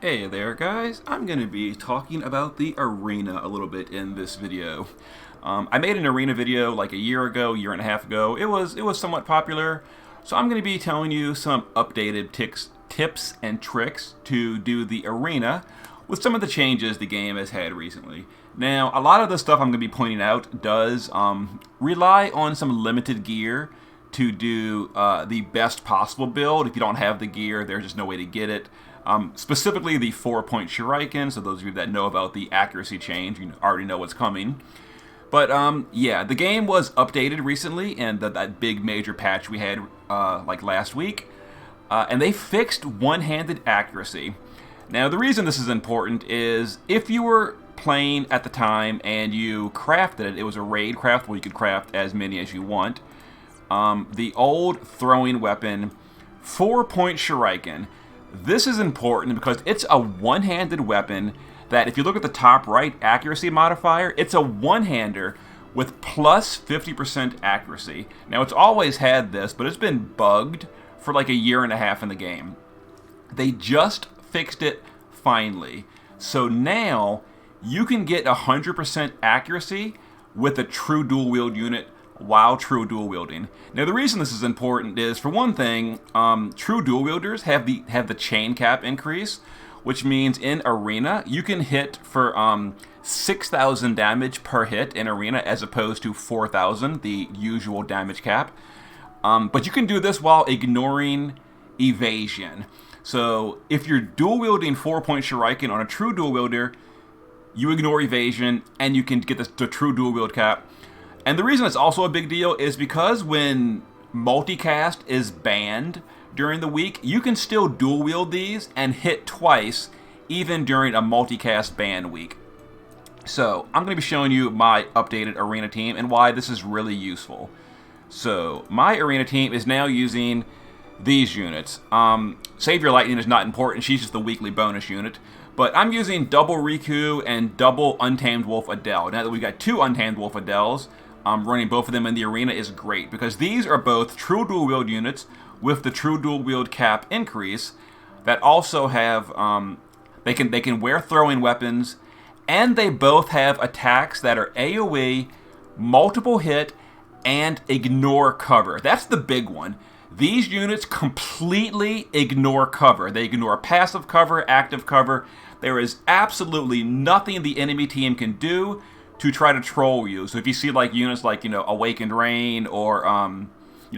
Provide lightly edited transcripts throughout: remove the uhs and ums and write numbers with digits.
Hey there guys, I'm going to be talking about the arena a little bit in this video. I made an arena video like a year and a half ago. It was somewhat popular, so I'm going to be telling you some updated tips and tricks to do the arena with some of the changes the game has had recently. Now, a lot of the stuff I'm going to be pointing out does rely on some limited gear to do the best possible build. If you don't have the gear, there's just no way to get it. Specifically the 4-point shuriken, so those of you that know about the accuracy change, you already know what's coming. But yeah, the game was updated recently, and that big major patch we had like last week, and they fixed one-handed accuracy. Now the reason this is important is if you were playing at the time and you crafted it, it was a raid craft where you could craft as many as you want. The old throwing weapon 4-point shuriken. This is important because it's a one-handed weapon that, if you look at the top right accuracy modifier, it's a one-hander with plus 50% accuracy. Now, it's always had this, but it's been bugged for like a year and a half in the game. They just fixed it finally. So now you can get 100% accuracy with a true dual wield unit while true dual wielding. Now the reason this is important is, for one thing, true dual wielders have the chain cap increase, which means in arena you can hit for 6,000 damage per hit in arena as opposed to 4,000, the usual damage cap. But you can do this while ignoring evasion. So if you're dual wielding 4-point shuriken on a true dual wielder, you ignore evasion and you can get the true dual wield cap. And the reason it's also a big deal is because when multicast is banned during the week, you can still dual wield these and hit twice even during a multicast ban week. So I'm going to be showing you my updated arena team and why this is really useful. So my arena team is now using these units. Savior Lightning is not important, she's just the weekly bonus unit. But I'm using double Riku and double Untamed Wolf Adele. Now that we've got two Untamed Wolf Adeles, running both of them in the arena is great because these are both true dual wield units with the true dual wield cap increase that also have they can wear throwing weapons, and they both have attacks that are AoE, multiple hit, and ignore cover. That's the big one. These units completely ignore cover. They ignore passive cover, active cover. There is absolutely nothing the enemy team can do to try to troll you. So if you see like units like, Awakened Rain or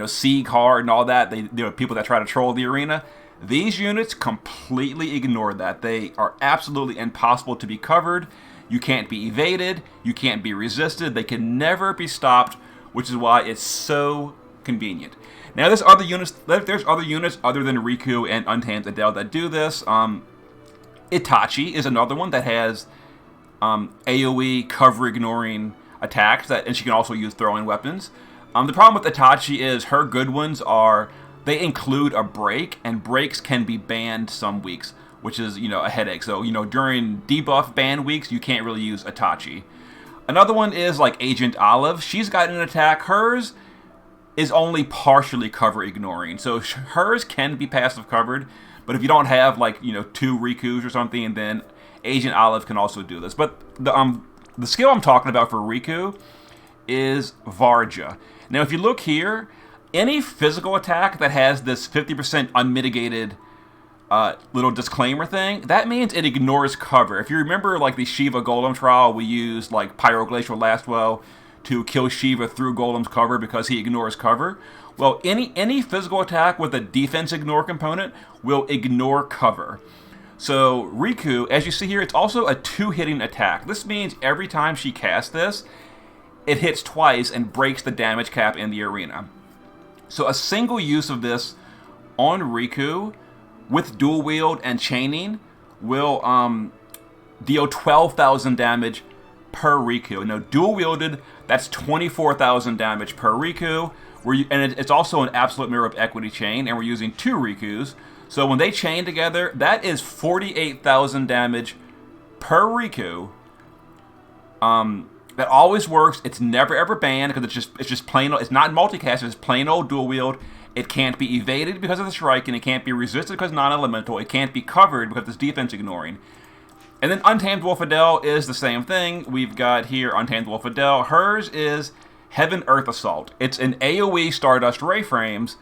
Sea Card and all that, people that try to troll the arena, these units completely ignore that. They are absolutely impossible to be covered. You can't be evaded. You can't be resisted. They can never be stopped, which is why it's so convenient. Now there's other units other than Riku and Untamed Adele that do this. Itachi is another one that has AoE cover ignoring attacks, and she can also use throwing weapons. The problem with Itachi is her good ones are they include a break, and breaks can be banned some weeks, which is a headache. So during debuff ban weeks you can't really use Itachi. Another one is like Agent Olive. She's got an attack. Hers is only partially cover ignoring, so hers can be passive covered. But if you don't have like two Rikus or something, then Agent Olive can also do this. But the skill I'm talking about for Riku is Varja. Now if you look here, any physical attack that has this 50% unmitigated little disclaimer thing, that means it ignores cover. If you remember like the Shiva Golem trial, we used like Pyroglacial Lastwell to kill Shiva through Golem's cover because he ignores cover. Well, any physical attack with a defense ignore component will ignore cover. So Riku, as you see here, it's also a 2-hitting attack. This means every time she casts this, it hits twice and breaks the damage cap in the arena. So a single use of this on Riku with dual wield and chaining will deal 12,000 damage per Riku. Now dual wielded, that's 24,000 damage per Riku. It's also an absolute mirror of equity chain, and we're using 2 Rikus. So when they chain together, that is 48,000 damage per Riku. That always works. It's never ever banned because it's just plain old. It's not multicast. It's plain old dual wield, It can't be evaded because of the Shuriken. It can't be resisted because non-elemental. It can't be covered because it's defense ignoring. And then Untamed Wolf Adele is the same thing. We've got here Untamed Wolf Adele. Hers is Heaven Earth Assault. It's an AoE Stardust Ray Frames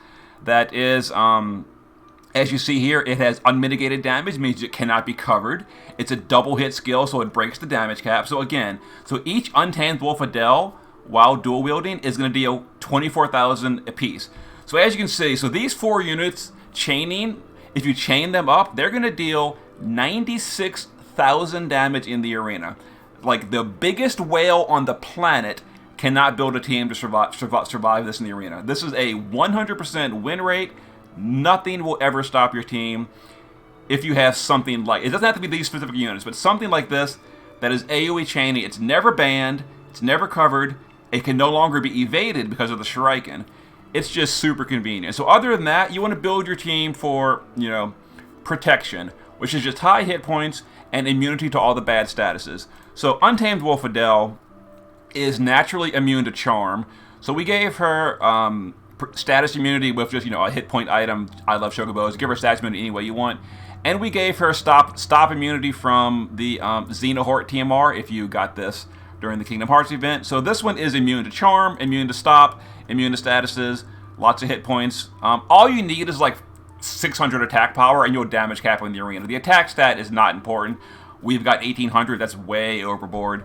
that is, as you see here, it has unmitigated damage, means it cannot be covered. It's a double hit skill, so it breaks the damage cap. So again, each Untamed Wolf Adele, while dual wielding, is going to deal 24,000 apiece. So as you can see, these 4 units chaining, if you chain them up, they're going to deal 96,000 damage in the arena. Like, the biggest whale on the planet cannot build a team to survive this in the arena. This is a 100% win rate. Nothing will ever stop your team if you have something like... It doesn't have to be these specific units, but something like this that is AoE chaining. It's never banned. It's never covered. It can no longer be evaded because of the Shuriken. It's just super convenient. So other than that, you want to build your team for, protection, which is just high hit points and immunity to all the bad statuses. So Untamed Wolf Adele is naturally immune to Charm. So we gave her status immunity with just, a hit point item. I love Chocobos. Give her status immunity any way you want. And we gave her stop immunity from the Xenohort TMR if you got this during the Kingdom Hearts event. So this one is immune to Charm, immune to Stop, immune to statuses, lots of hit points. All you need is like 600 attack power and you'll damage cap in the arena. The attack stat is not important. We've got 1800, that's way overboard.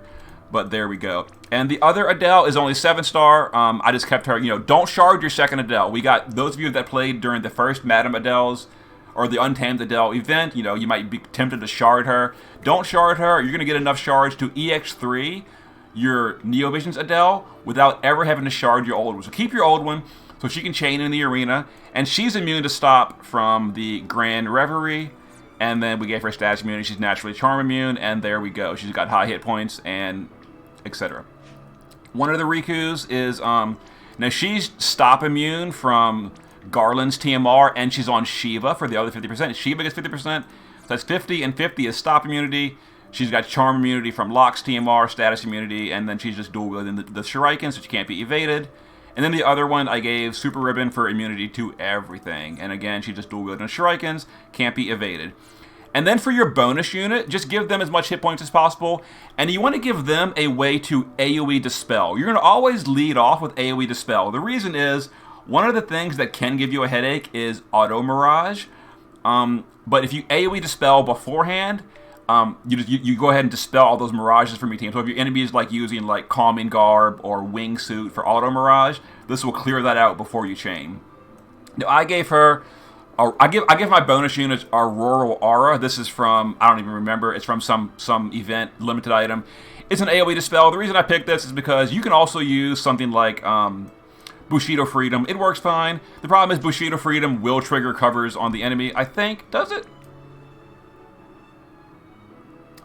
But there we go. And the other Adele is only 7-star. I just kept her, don't shard your second Adele. We got those of you that played during the first Madame Adele's or the Untamed Adele event, you might be tempted to shard her. Don't shard her. You're going to get enough shards to EX3 your Neovision's Adele without ever having to shard your old one. So keep your old one so she can chain in the arena. And she's immune to Stop from the Grand Reverie. And then we gave her status immunity. She's naturally Charm immune. And there we go. She's got high hit points and etc. One of the Rikus is, now she's Stop immune from Garland's TMR, and she's on Shiva for the other 50%. Shiva gets 50%, so that's 50, and 50 is Stop immunity. She's got Charm immunity from Locke's TMR, status immunity, and then she's just dual wielding the Shuriken, so she can't be evaded. And then the other one I gave Super Ribbon for immunity to everything. And again, she's just dual wielding Shurikens, can't be evaded. And then for your bonus unit, just give them as much hit points as possible. And you want to give them a way to AoE Dispel. You're going to always lead off with AoE Dispel. The reason is, one of the things that can give you a headache is Auto Mirage. But if you AoE Dispel beforehand, you go ahead and dispel all those mirages from your team. So if your enemy is like using like Calming Garb or Wingsuit for Auto Mirage, this will clear that out before you chain. Now I gave her... I give my bonus units Auroral Aura. This is from, I don't even remember, it's from some event, limited item. It's an AoE Dispel. The reason I picked this is because you can also use something like Bushido Freedom. It works fine. The problem is Bushido Freedom will trigger covers on the enemy, I think. Does it?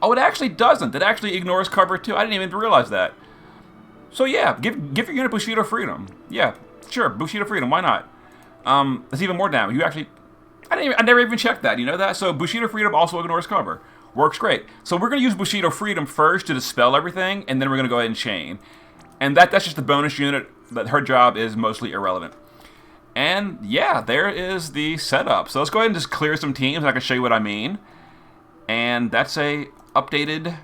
Oh, it actually doesn't. It actually ignores cover too. I didn't even realize that. So yeah, give your unit Bushido Freedom. Yeah, sure, Bushido Freedom, why not? That's even more damage. You actually... I never even checked that, you know that? So Bushido Freedom also ignores cover. Works great. So we're going to use Bushido Freedom first to dispel everything, and then we're going to go ahead and chain. And that's just the bonus unit. That her job is mostly irrelevant. And yeah, there is the setup. So let's go ahead and just clear some teams, and I can show you what I mean. And that's a updated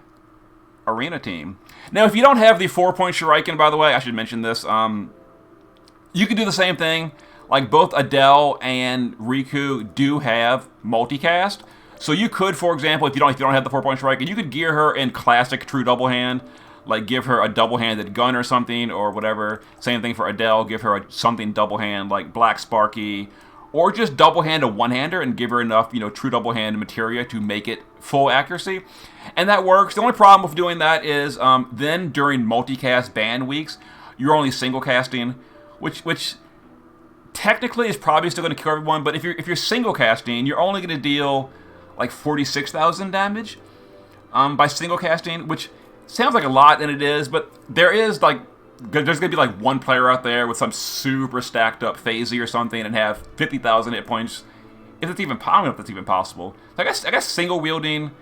arena team. Now, if you don't have the 4-point Shuriken, by the way, I should mention this. You can do the same thing. Like both Adele and Riku do have multicast. So you could, for example, if you don't have the 4-point Shuriken, you could gear her in classic true double hand. Like give her a double-handed gun or something or whatever. Same thing for Adele. Give her something double-hand like Black Sparky. Or just double-hand a one-hander and give her enough, true double-hand materia to make it full accuracy. And that works. The only problem with doing that is then during multicast ban weeks, you're only single casting, which technically is probably still going to kill everyone. But if you're single casting, you're only going to deal like 46,000 damage by single casting, which sounds like a lot, and it is. But there is there's going to be like one player out there with some super stacked up phasey or something and have 50,000 hit points. If it's even, I don't know if that's even possible. So I guess single wielding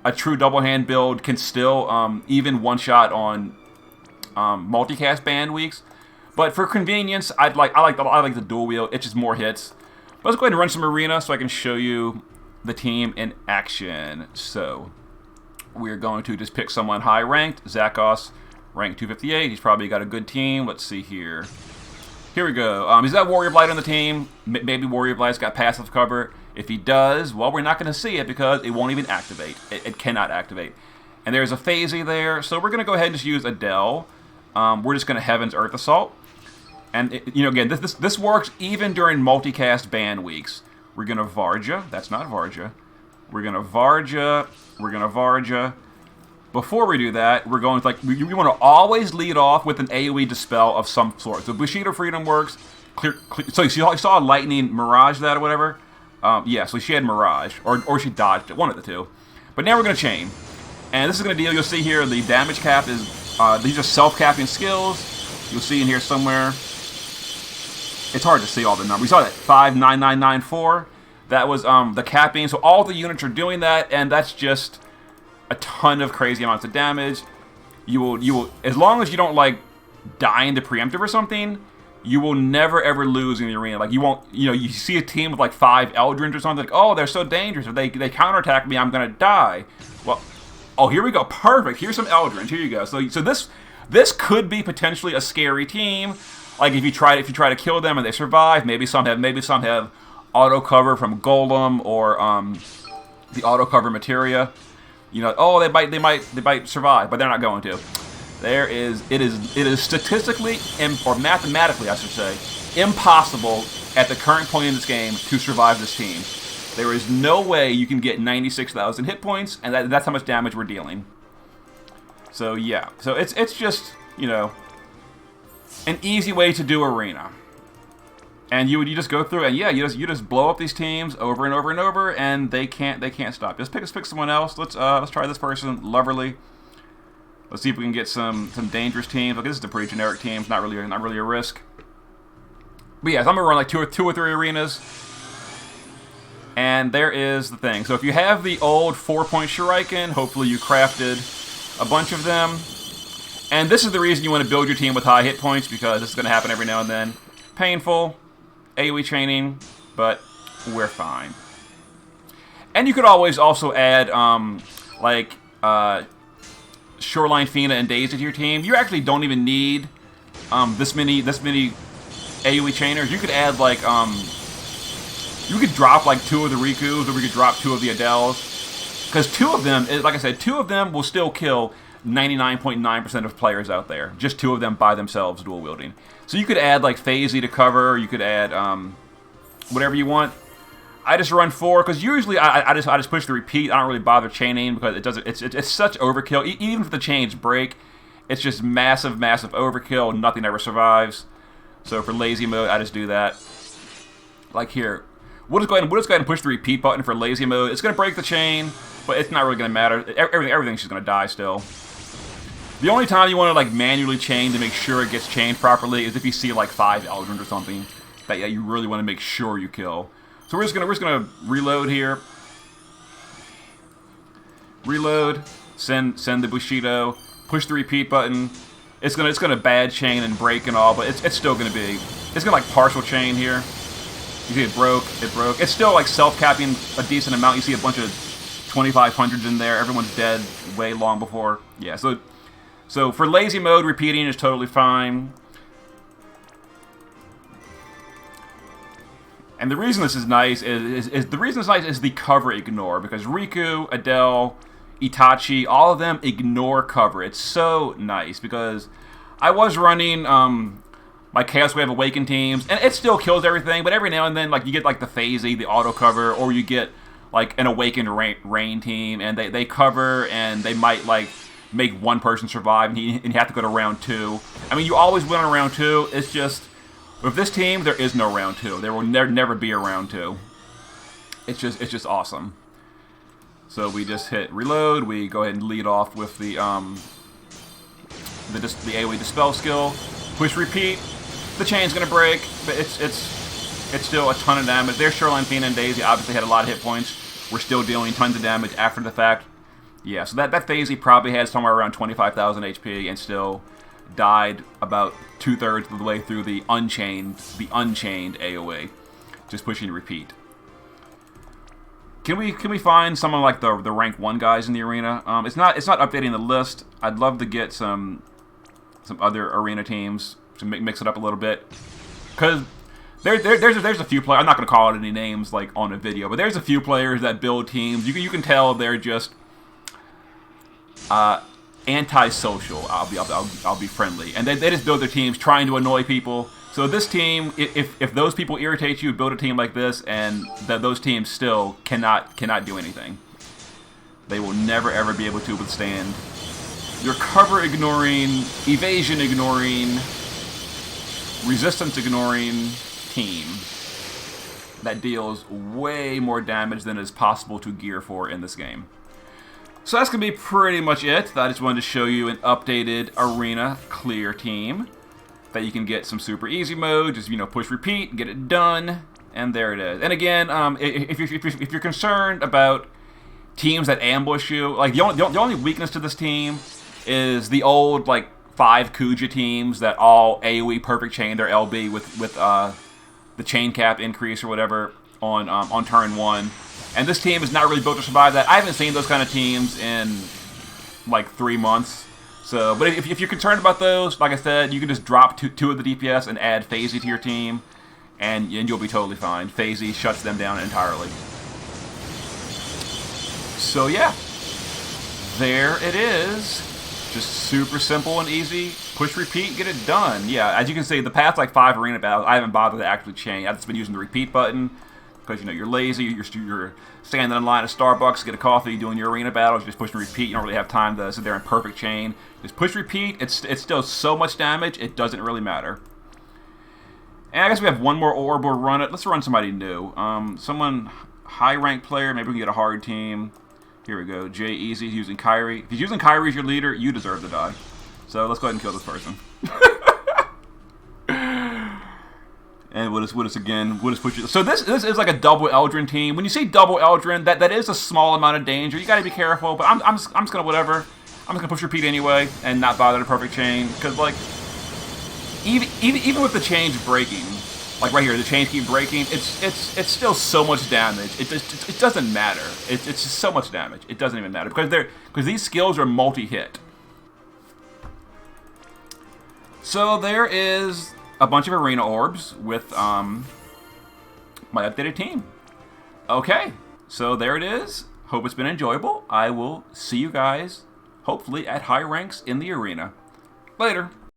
a true double hand build can still even one shot on multicast ban weeks. But for convenience, I like the dual wield. It's just more hits. But let's go ahead and run some arena so I can show you the team in action. So we're going to just pick someone high ranked. Zakos, rank 258. He's probably got a good team. Let's see here. Here we go. He's got Warrior Blight on the team. Maybe Warrior Blight's got passive cover. If he does, well, we're not going to see it because it won't even activate. It cannot activate. And there's a Phasey there. So we're going to go ahead and just use Adele. We're just going to Heaven's Earth Assault. And, again, this works even during multicast ban weeks. We're going to Varja. That's not Varja. We're going to Varja. We're going to Varja. Before we do that, we're going to, we want to always lead off with an AoE Dispel of some sort. So Bushido Freedom works. Clear, so you saw a Lightning Mirage that or whatever? Yeah, so she had Mirage. Or she dodged it. One of the two. But now we're going to Chain. And this is going to deal, you'll see here, the damage cap is, these are self-capping skills. You'll see in here somewhere. It's hard to see all the numbers. You saw that 59994. That was the capping. So all the units are doing that, and that's just a ton of crazy amounts of damage. You will, as long as you don't like die into preemptive or something, you will never ever lose in the arena. Like you won't, you see a team with like 5 Eldrins or something, like, oh, they're so dangerous. If they counterattack me, I'm gonna die. Well, oh, here we go. Perfect. Here's some Eldrins. Here you go. So this could be potentially a scary team. Like if you try to kill them and they survive, maybe some have auto cover from Golem or the auto cover materia. Oh, they might survive, but they're not going to. It is statistically or mathematically, I should say, impossible at the current point in this game to survive this team. There is no way you can get 96,000 hit points, and that's how much damage we're dealing. So yeah, so it's just an easy way to do arena. And you just go through and yeah, you just blow up these teams over and over and over, and they can't stop. Just pick someone else. Let's try this person, Loverly. Let's see if we can get some dangerous teams. Look, this is a pretty generic team. It's not really a risk. But yeah, so I'm gonna run like two or three arenas. And there is the thing. So if you have the old 4-point Shuriken, hopefully you crafted a bunch of them. And this is the reason you want to build your team with high hit points, because this is going to happen every now and then. Painful, AoE chaining, but we're fine. And you could always also add, Shoreline Fina and Daisy to your team. You actually don't even need this many AoE chainers. You could add you could drop like 2 of the Rikus, or we could drop 2 of the Adeles, because 2 of them, like I said, 2 of them will still kill 99.9% of players out there. Just 2 of them by themselves dual wielding. So you could add like Phasey to cover, or you could add whatever you want. I just run 4 because usually I just push the repeat. I don't really bother chaining because it doesn't. It's such overkill. Even if the chains break, it's just massive overkill. Nothing ever survives. So for lazy mode, I just do that. Like here, we'll just go ahead and push the repeat button for lazy mode. It's gonna break the chain, but it's not really gonna matter. Everything's just gonna die still. The only time you want to like manually chain to make sure it gets chained properly is if you see like 5 Eldrins or something that you really want to make sure you kill. So we're just gonna reload here. Reload, send the Bushido, push the repeat button. It's gonna bad chain and break and all, but it's still gonna like partial chain here. You see it broke. It's still like self-capping a decent amount. You see a bunch of 2500s in there. Everyone's dead way long before. Yeah, so for lazy mode, repeating is totally fine. And the reason this is nice is the cover ignore, because Riku, Adele, Itachi, all of them ignore cover. It's so nice because I was running my Chaos Wave Awakened teams, and it still kills everything, but every now and then like you get like the Phasey, the auto cover, or you get like an Awakened Rain team, and they cover, and they might like make one person survive, and you have to go to round 2. I mean, you always win on round 2. It's just, with this team, there is no round 2. There will never be a round 2. It's just awesome. So we just hit reload. We go ahead and lead off with the AoE Dispel skill. Push repeat. The chain's gonna break, but it's still a ton of damage. There's Shoreline Fina and Daisy obviously had a lot of hit points. We're still dealing tons of damage after the fact. Yeah, so that Phasey probably had somewhere around 25,000 HP and still died about 2/3 of the way through the Unchained AoE. Just pushing and repeat. Can we find someone like the rank 1 guys in the arena? It's not updating the list. I'd love to get some other arena teams to mix it up a little bit, because there's a few players. I'm not going to call out any names like on a video, but there's a few players that build teams. You can tell they're just antisocial. I'll be friendly, and they just build their teams trying to annoy people. So this team, if those people irritate you, build a team like this, and those teams still cannot do anything. They will never ever be able to withstand your cover ignoring, evasion ignoring, resistance ignoring team that deals way more damage than is possible to gear for in this game. So that's going to be pretty much it. I just wanted to show you an updated arena clear team that you can get some super easy mode. Just, push repeat, get it done, and there it is. And again, if you're concerned about teams that ambush you, like the only weakness to this team is the old 5 Kuja teams that all AoE perfect chain their LB with the chain cap increase or whatever on turn 1. And this team is not really built to survive that. I haven't seen those kind of teams in 3 months. So, but if you're concerned about those, like I said, you can just drop two of the DPS and add Phasey to your team, and you'll be totally fine. Phasey shuts them down entirely. So yeah, there it is. Just super simple and easy. Push, repeat, get it done. Yeah, as you can see, the past 5 arena battles, I haven't bothered to actually chain. I've just been using the repeat button because you're lazy. You're standing in line at Starbucks, get a coffee, doing your arena battles. You just push and repeat. You don't really have time to sit there in perfect chain. Just push, repeat. It's still so much damage. It doesn't really matter. And I guess we have one more orb. We'll run it. Let's run somebody new. Someone high rank player. Maybe we can get a hard team. Here we go. Jay Easy using Kyrie. If he's using Kyrie as your leader, you deserve to die. So let's go ahead and kill this person. And we'll just push it. So this is like a double Eldrin team. When you see double Eldrin, that is a small amount of danger. You got to be careful. But I'm just gonna whatever. I'm just gonna push repeat anyway and not bother the perfect chain, because even with the chains breaking, right here, the chains keep breaking. It's still so much damage. It doesn't matter. It's just so much damage. It doesn't even matter because these skills are multi-hit. So there is a bunch of arena orbs with my updated team. Okay, so there it is. Hope it's been enjoyable. I will see you guys hopefully at high ranks in the arena. Later.